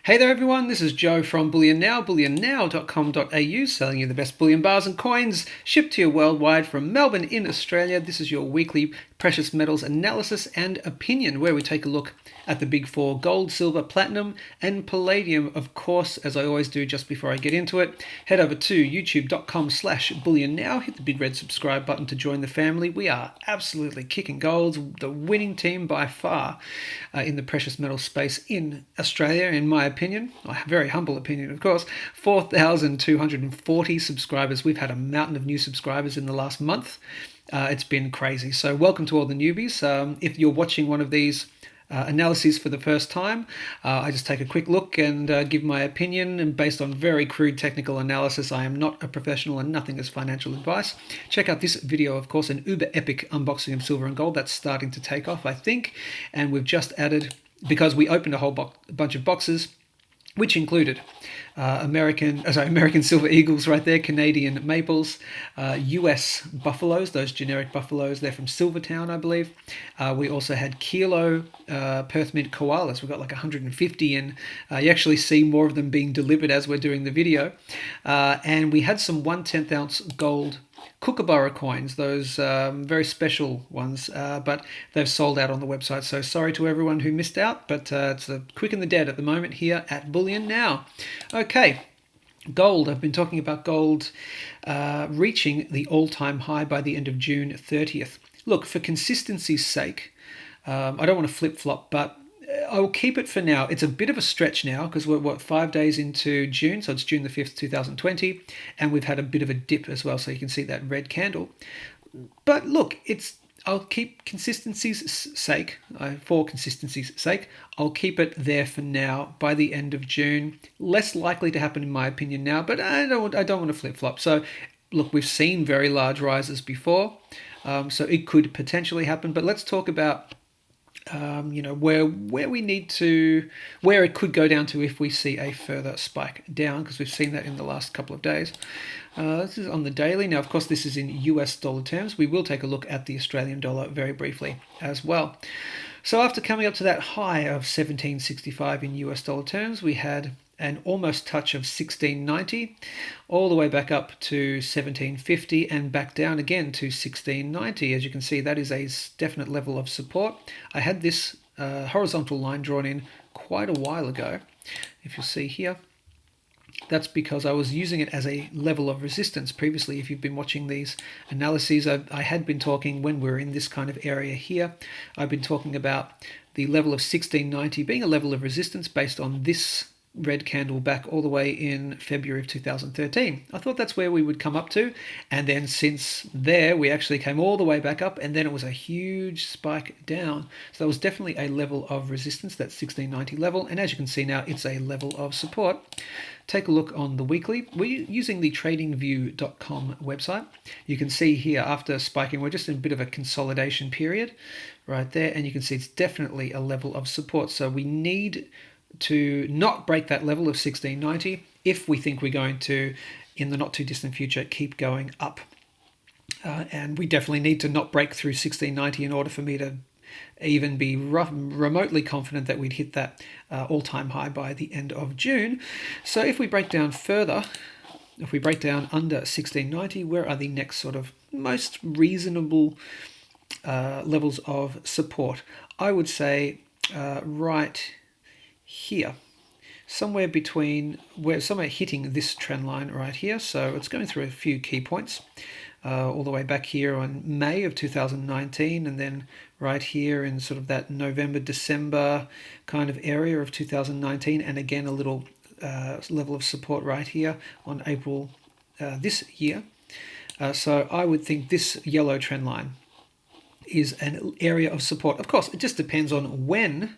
Hey there everyone, this is Joe from Bullion Now, bullionnow.com.au, selling you the best bullion bars and coins shipped to you worldwide from Melbourne in Australia. This is your weekly precious metals analysis and opinion, where we take a look at the big four: gold, silver, platinum, and palladium. Of course, as I always do just before I get into it, head over to youtube.com/bullionnow, hit the big red subscribe button to join the family. We are absolutely kicking golds, the winning team by far in the precious metal space in Australia, in my opinion, a very humble opinion, of course. 4,240 subscribers. We've had a mountain of new subscribers in the last month. It's been crazy. So welcome to all the newbies. If you're watching one of these analyses for the first time, I just take a quick look and give my opinion, and based on very crude technical analysis. I am not a professional and nothing is financial advice. Check out this video, of course, an uber epic unboxing of silver and gold that's starting to take off, I think, and we've just added, because we opened a whole bunch of boxes, which included American silver eagles right there, Canadian maples, US buffaloes, those generic buffaloes. They're from Silvertown, I believe. We also had kilo Perth mint koalas. We've got like 150, and you actually see more of them being delivered as we're doing the video. And we had some 1/10 ounce gold Kookaburra coins, those very special ones, but they've sold out on the website. So sorry to everyone who missed out, but it's quick and the dead at the moment here at Bullion Now. Okay, gold. I've been talking about gold reaching the all-time high by the end of June 30th. Look, for consistency's sake, I don't want to flip-flop, but I will keep it for now. It's a bit of a stretch now because we're 5 days into June, so it's June the 5th, 2020, and we've had a bit of a dip as well, so you can see that red candle. But look, I'll keep consistency's sake, for consistency's sake, I'll keep it there for now by the end of June. Less likely to happen in my opinion now, but I don't want to flip-flop. So look, we've seen very large rises before, so it could potentially happen, but let's talk about where it could go down to if we see a further spike down, because we've seen that in the last couple of days. This is on the daily. Now, of course, this is in US dollar terms. We will take a look at the Australian dollar very briefly as well. So after coming up to that high of 1765 in US dollar terms, we had an almost touch of 1690, all the way back up to 1750 and back down again to 1690. As you can see, that is a definite level of support. I had this horizontal line drawn in quite a while ago. If you'll see here, that's because I was using it as a level of resistance previously. If you've been watching these analyses, I had been talking, when we're in this kind of area here, I've been talking about the level of 1690 being a level of resistance based on this red candle back all the way in February of 2013. I thought that's where we would come up to, and then since there we actually came all the way back up, and then it was a huge spike down. So that was definitely a level of resistance, that 1690 level, and as you can see now, it's a level of support. Take a look on the weekly. We're using the tradingview.com website. You can see here, after spiking, we're just in a bit of a consolidation period right there, and you can see it's definitely a level of support. So we need to not break that level of 1690 if we think we're going to, in the not too distant future, keep going up. And we definitely need to not break through 1690 in order for me to even be remotely confident that we'd hit that all-time high by the end of June. So if we break down further, if we break down under 1690, where are the next sort of most reasonable levels of support? I would say right here, somewhere hitting this trend line right here. So it's going through a few key points, all the way back here on May of 2019, and then right here in sort of that November, December kind of area of 2019, and again a little level of support right here on April this year. So I would think this yellow trend line is an area of support. Of course, it just depends on when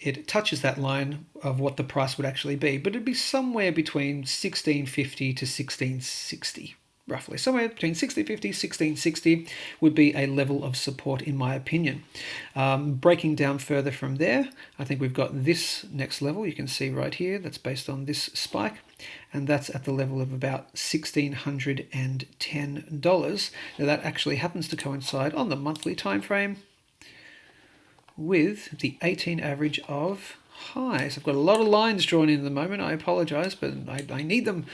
it touches that line of what the price would actually be, but it'd be somewhere between 1650 to 1660, roughly. Somewhere between 1650 and 1660 would be a level of support, in my opinion. Breaking down further from there, I think we've got this next level. You can see right here, that's based on this spike, and that's at the level of about $1,610. Now that actually happens to coincide on the monthly time frame with the 18 average of highs. I've got a lot of lines drawn in at the moment. I apologize, but I need them.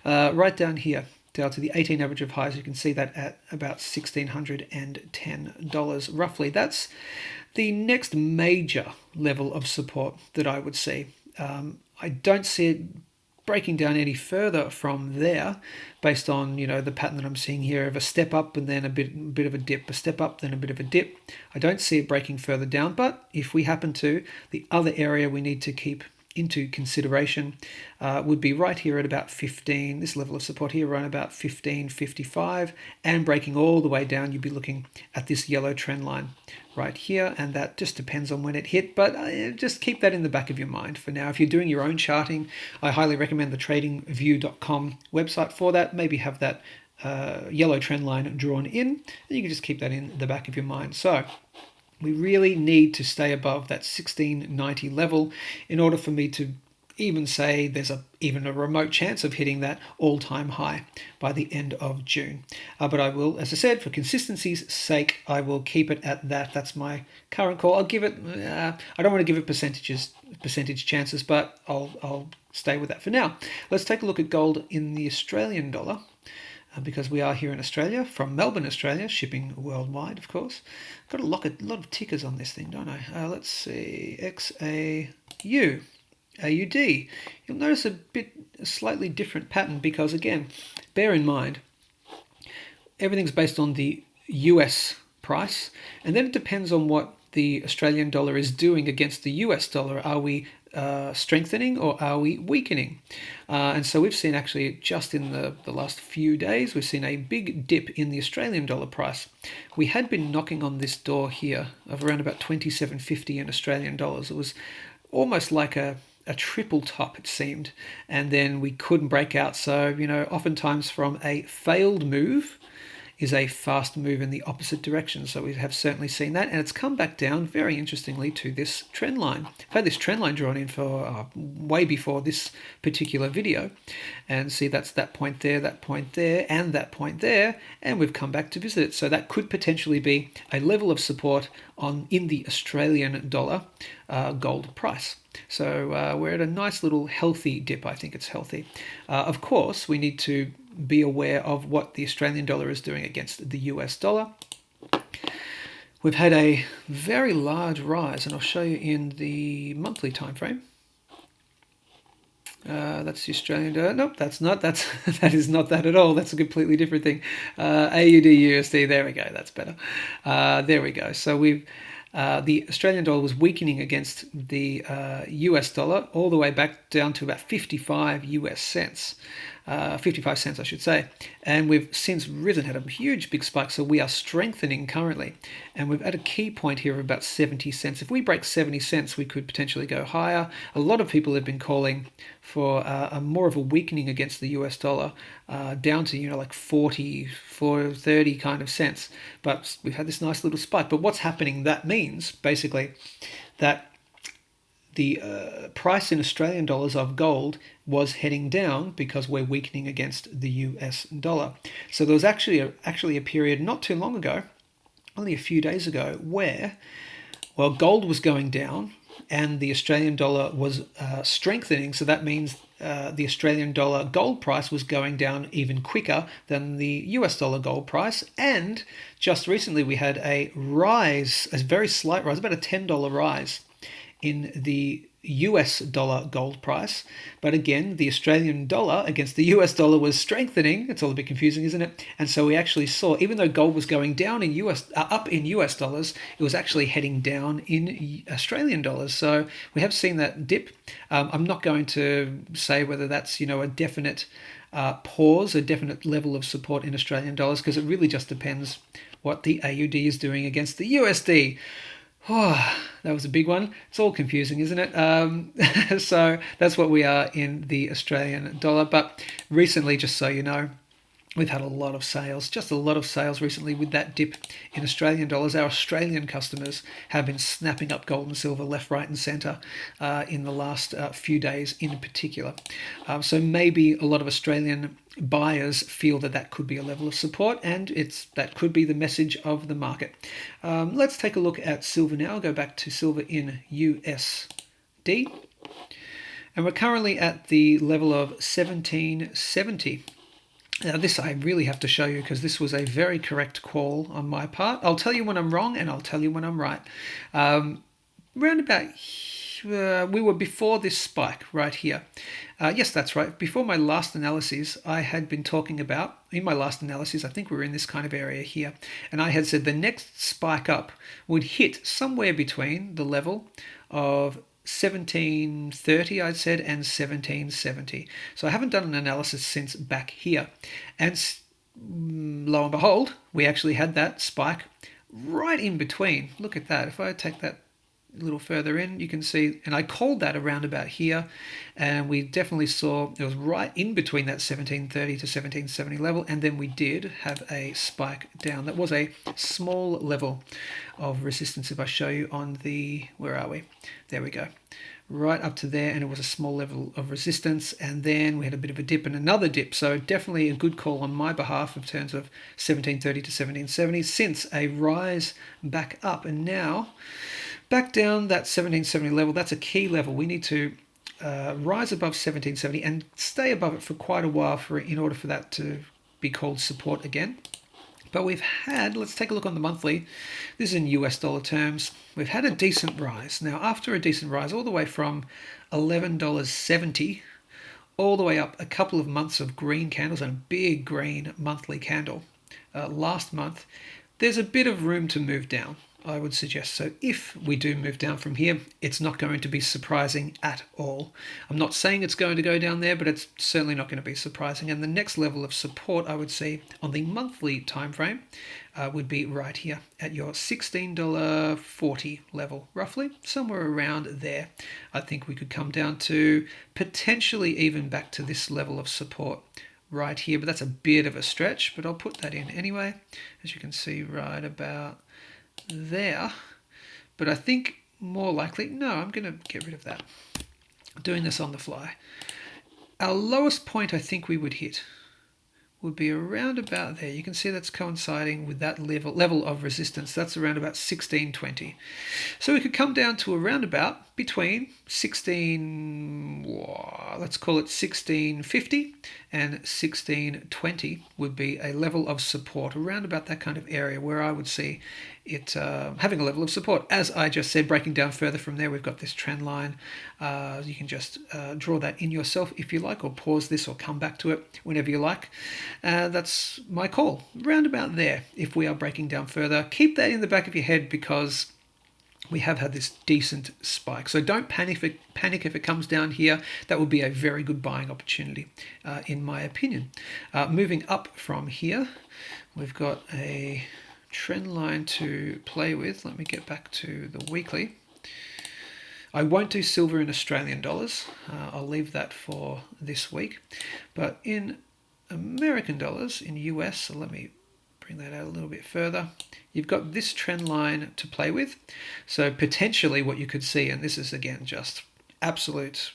Right down here, down to the 18 average of highs. You can see that at about $1,610 roughly. That's the next major level of support that I would see. I don't see it breaking down any further from there, based on the pattern that I'm seeing here of a step up and then a bit of a dip, a step up then a bit of a dip. I don't see it breaking further down, but if we happen to, the other area we need to keep into consideration would be right here at about 15, this level of support here around about 15.55, and breaking all the way down, you'd be looking at this yellow trend line right here, and that just depends on when it hit, but just keep that in the back of your mind for now. If you're doing your own charting, I highly recommend the tradingview.com website for that. Maybe have that yellow trend line drawn in, and you can just keep that in the back of your mind. So we really need to stay above that 1690 level in order for me to even say there's even a remote chance of hitting that all-time high by the end of June. But I will, as I said, for consistency's sake, I will keep it at that. That's my current call. I'll give it, I don't want to give it percentage chances, but I'll stay with that for now. Let's take a look at gold in the Australian dollar. Because we are here in Australia, from Melbourne, Australia, shipping worldwide, of course. Got a lot of tickers on this thing, don't I? Let's see, XAU, AUD. You'll notice a slightly different pattern because, again, bear in mind, everything's based on the US price, and then it depends on what the Australian dollar is doing against the US dollar. Are we strengthening or are we weakening? And so we've seen actually just in the last few days, we've seen a big dip in the Australian dollar price. We had been knocking on this door here of around about 27.50 in Australian dollars. It was almost like a triple top, it seemed, and then we couldn't break out. So, oftentimes from a failed move is a fast move in the opposite direction. So we have certainly seen that, and it's come back down very interestingly to this trend line. I've had this trend line drawn in for way before this particular video, and see that's that point there, and that point there, and we've come back to visit it. So that could potentially be a level of support in the Australian dollar gold price. So we're at a nice little healthy dip. I think it's healthy. Of course, we need to be aware of what the Australian dollar is doing against the US dollar. We've had a very large rise, and I'll show you in the monthly time frame. That's the Australian dollar. Nope, that is not that at all. That's a completely different thing. AUD USD. There we go. That's better. There we go. So the Australian dollar was weakening against the US dollar all the way back down to about 55 US cents. 55 cents, I should say. And we've since risen, had a huge big spike, so we are strengthening currently. And we've at a key point here of about 70 cents. If we break 70 cents, we could potentially go higher. A lot of people have been calling for a more of a weakening against the US dollar, down to, like 40, 30 kind of cents. But we've had this nice little spike. But what's happening, that means basically that the price in Australian dollars of gold was heading down because we're weakening against the US dollar. So there was actually a period not too long ago, only a few days ago, where, well, gold was going down and the Australian dollar was strengthening. So that means the Australian dollar gold price was going down even quicker than the US dollar gold price. And just recently we had a rise, a very slight rise, about a $10 rise in the US dollar gold price. But again, the Australian dollar against the US dollar was strengthening. It's all a bit confusing, isn't it? And so we actually saw, even though gold was going down in up in US dollars, it was actually heading down in Australian dollars. So we have seen that dip. I'm not going to say whether that's, a definite pause, a definite level of support in Australian dollars, because it really just depends what the AUD is doing against the USD. Oh, that was a big one. It's all confusing, isn't it? So that's what we are in the Australian dollar. But recently, just so you know, we've had a lot of sales, just a lot of sales recently with that dip in Australian dollars. Our Australian customers have been snapping up gold and silver left, right and centre in the last few days in particular. So maybe a lot of Australian buyers feel that could be a level of support, and that could be the message of the market. Let's take a look at silver now. I'll go back to silver in US D. And we're currently at the level of 1770. Now this I really have to show you because this was a very correct call on my part. I'll tell you when I'm wrong and I'll tell you when I'm right. Round about we were before this spike right here. Yes, that's right. Before my last analysis, I had been talking about, in my last analysis, I think we were in this kind of area here, and I had said the next spike up would hit somewhere between the level of 1730, I'd said, and 1770. So I haven't done an analysis since back here. And lo and behold, we actually had that spike right in between. Look at that. If I take that a little further in, you can see, and I called that around about here, and we definitely saw it was right in between that 1730 to 1770 level, and then we did have a spike down. That was a small level of resistance. If I show you on the, where are we? There we go. Right up to there, and it was a small level of resistance, and then we had a bit of a dip and another dip. So definitely a good call on my behalf in terms of 1730 to 1770, since a rise back up, and now back down that 1770 level. That's a key level. We need to rise above 1770 and stay above it for quite a while in order for that to be called support again. But we've had, let's take a look on the monthly. This is in US dollar terms. We've had a decent rise. Now, after a decent rise, all the way from $11.70 all the way up, a couple of months of green candles and a big green monthly candle last month, there's a bit of room to move down, I would suggest. So if we do move down from here, it's not going to be surprising at all. I'm not saying it's going to go down there, but it's certainly not going to be surprising. And the next level of support I would see on the monthly time frame would be right here at your $16.40 level, roughly, somewhere around there. I think we could come down to potentially even back to this level of support right here, but that's a bit of a stretch, but I'll put that in anyway, as you can see right about there. But I think more likely, no, I'm going to get rid of that. Doing this on the fly. Our lowest point I think we would hit would be around about there. You can see that's coinciding with that level of resistance. That's around about 1620. So we could come down to around about between 16, let's call it 1650 and 1620 would be a level of support around about that kind of area where I would see it having a level of support. As I just said, breaking down further from there, we've got this trend line. You can just draw that in yourself if you like, or pause this or come back to it whenever you like. That's my call, round about there. If we are breaking down further, keep that in the back of your head because we have had this decent spike. So don't panic if it comes down here. That would be a very good buying opportunity, in my opinion. Moving up from here, we've got a trend line to play with. Let me get back to the weekly. I won't do silver in Australian dollars. I'll leave that for this week. But in American dollars, in US, so let me bring that out a little bit further. You've got this trend line to play with. So potentially what you could see, and this is again just absolute,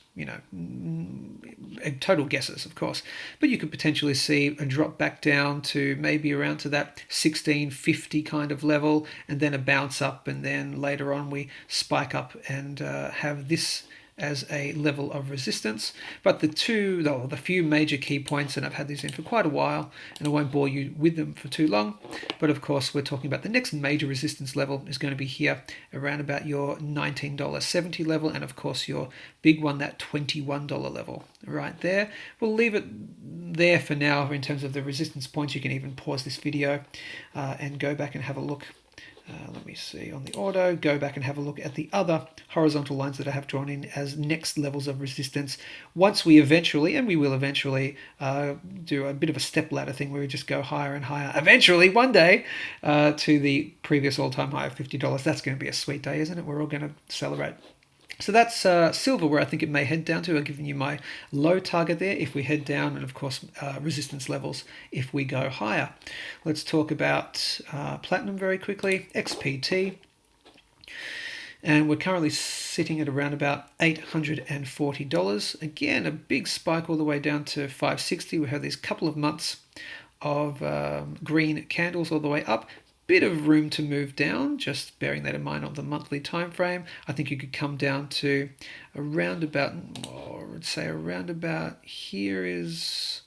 total guesses, of course, but you could potentially see a drop back down to maybe around to that 1650 kind of level, and then a bounce up, and then later on we spike up and have this as a level of resistance. But the few major key points, and I've had these in for quite a while, and I won't bore you with them for too long, but of course we're talking about the next major resistance level is going to be here around about your $19.70 level, and of course your big one, that $21 level right there. We'll leave it there for now in terms of the resistance points. You can even pause this video and go back and have a look. Let me see on the auto, go back and have a look at the other horizontal lines that I have drawn in as next levels of resistance. Once we eventually, and we will eventually, do a bit of a step ladder thing where we just go higher and higher, eventually one day to the previous all-time high of $50. That's going to be a sweet day, isn't it? We're all going to celebrate. So that's silver, where I think it may head down to. I've given you my low target there if we head down, and of course resistance levels if we go higher. Let's talk about platinum very quickly, XPT. And we're currently sitting at around about $840. Again, a big spike all the way down to $560. We have these couple of months of green candles all the way up. bit of room to move down, just bearing that in mind on the monthly time frame. I think you could come down to around about, I would say around about here is,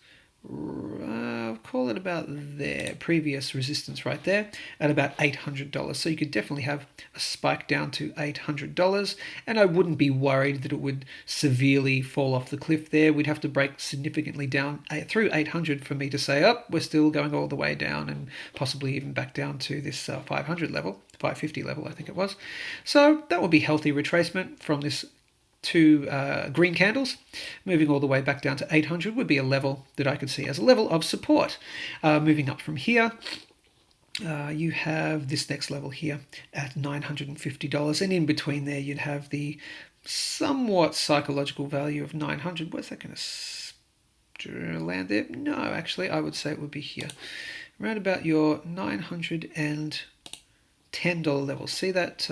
call it about there, previous resistance right there at about $800. So you could definitely have a spike down to $800, and I wouldn't be worried that it would severely fall off the cliff there. We'd have to break significantly down through 800 for me to say, oh, we're still going all the way down, and possibly even back down to this 500 level, 550 level, I think it was. So that would be healthy retracement from this two green candles. Moving all the way back down to 800 would be a level that I could see as a level of support. Moving up from here, you have this next level here at $950, and in between there you'd have the somewhat psychological value of 900. Where's that going to land there? No, actually I would say it would be here, around about your $910 level. See that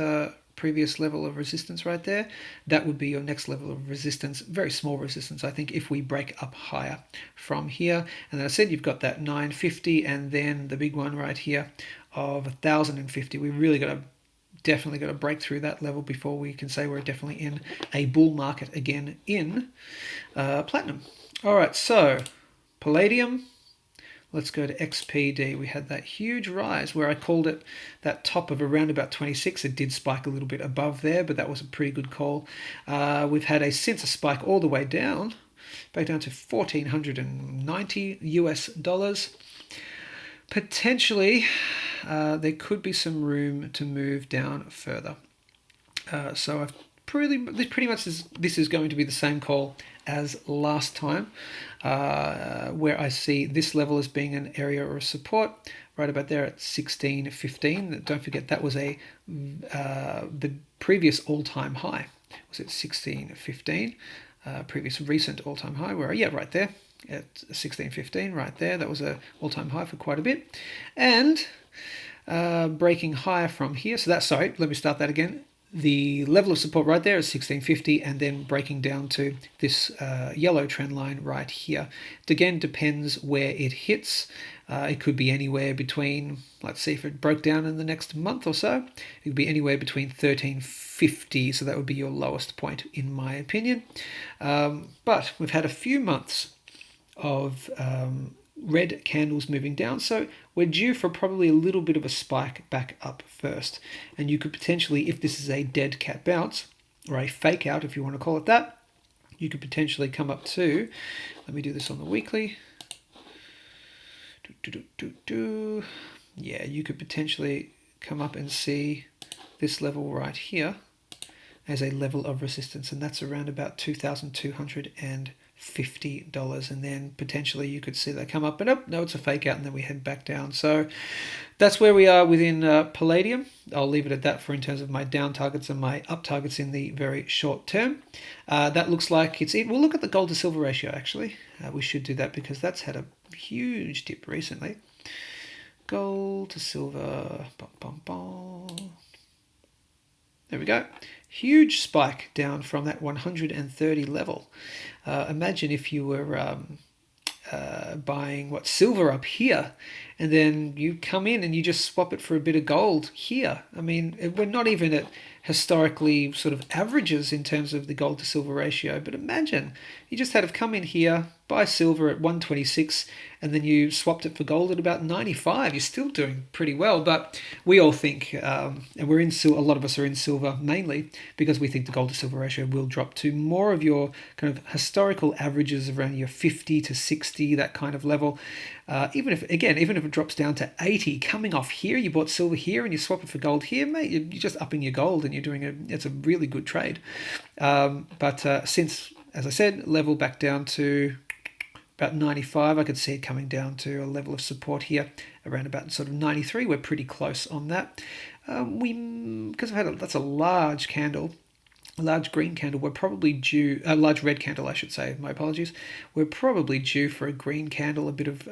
previous level of resistance right there? That would be your next level of resistance, very small resistance, I think, if we break up higher from here. And then I said you've got that 950, and then the big one right here of 1050. We really definitely got to break through that level before we can say we're definitely in a bull market again in platinum. All right, so Palladium. Let's go to XPD. We had that huge rise where I called it that top of around about 26. It did spike a little bit above there, but that was a pretty good call. We've had since a spike all the way down, back down to $1,490 US. Potentially, there could be some room to move down further. So I've pretty much this is going to be the same call as last time, where I see this level as being an area of support right about there at 16.15. Don't forget that was the previous all-time high was at 16.15, previous recent all-time high, where right there at 16.15 right there, that was a all-time high for quite a bit, and breaking higher from here. So that's, sorry, let me start that again. The level of support right there is 1650, and then breaking down to this yellow trend line right here. It again depends where it hits. It could be anywhere between, let's see if it broke down in the next month or so, it would be anywhere between 1350, so that would be your lowest point in my opinion. But we've had a few months of red candles moving down, so we're due for probably a little bit of a spike back up first, and you could potentially, if this is a dead cat bounce or a fake out, if you want to call it that, you could potentially come up to, let me do this on the weekly, yeah, you could potentially come up and see this level right here as a level of resistance, and that's around about $2,250, and then potentially you could see that come up, but no, it's a fake out, and then we head back down. So that's where we are within Palladium. I'll leave it at that for in terms of my down targets and my up targets in the very short term. That looks like it's it. We'll look at the gold to silver ratio actually. We should do that because that's had a huge dip recently. Gold to silver. There we go. Huge spike down from that 130 level. Imagine if you were buying silver up here, and then you come in and you just swap it for a bit of gold here. I mean, we're not even at historically sort of averages in terms of the gold to silver ratio, but imagine you just had to come in here, buy silver at 126, and then you swapped it for gold at about 95. You're still doing pretty well, but we all think, and we're in silver, a lot of us are in silver mainly because we think the gold to silver ratio will drop to more of your kind of historical averages around your 50 to 60, that kind of level. Even if it drops down to 80, coming off here, you bought silver here and you swap it for gold here, mate, you're just upping your gold and you're doing it's a really good trade. But since, as I said, level back down to about 95, I could see it coming down to a level of support here around about sort of 93. We're pretty close on that. Because that's a large candle, a large green candle, we're probably due, a large red candle, I should say, my apologies. We're probably due for a green candle, a bit of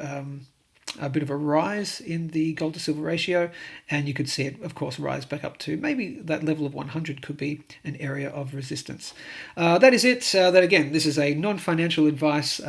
a rise in the gold to silver ratio, and you could see it, of course, rise back up to maybe that level of 100 could be an area of resistance. That is it. That again, this is a non-financial advice,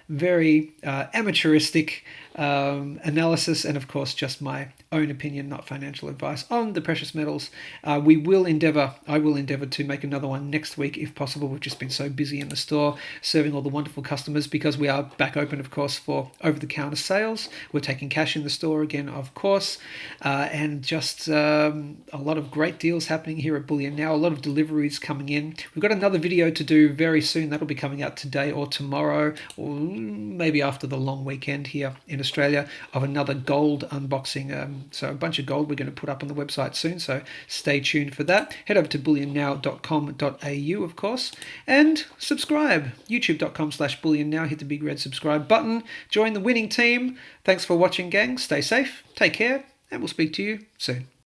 very amateuristic. analysis and, of course, just my own opinion, not financial advice on the precious metals. I will endeavour to make another one next week if possible. We've just been so busy in the store serving all the wonderful customers because we are back open, of course, for over-the-counter sales. We're taking cash in the store again, of course, and just a lot of great deals happening here at Bullion Now, a lot of deliveries coming in. We've got another video to do very soon. That'll be coming out today or tomorrow, or maybe after the long weekend here in Australia, of another gold unboxing. So a bunch of gold we're going to put up on the website soon, so stay tuned for that. Head over to bullionnow.com.au, of course, and subscribe. youtube.com/bullionnow. Hit the big red subscribe button. Join the winning team. Thanks for watching, gang. Stay safe, take care, and we'll speak to you soon.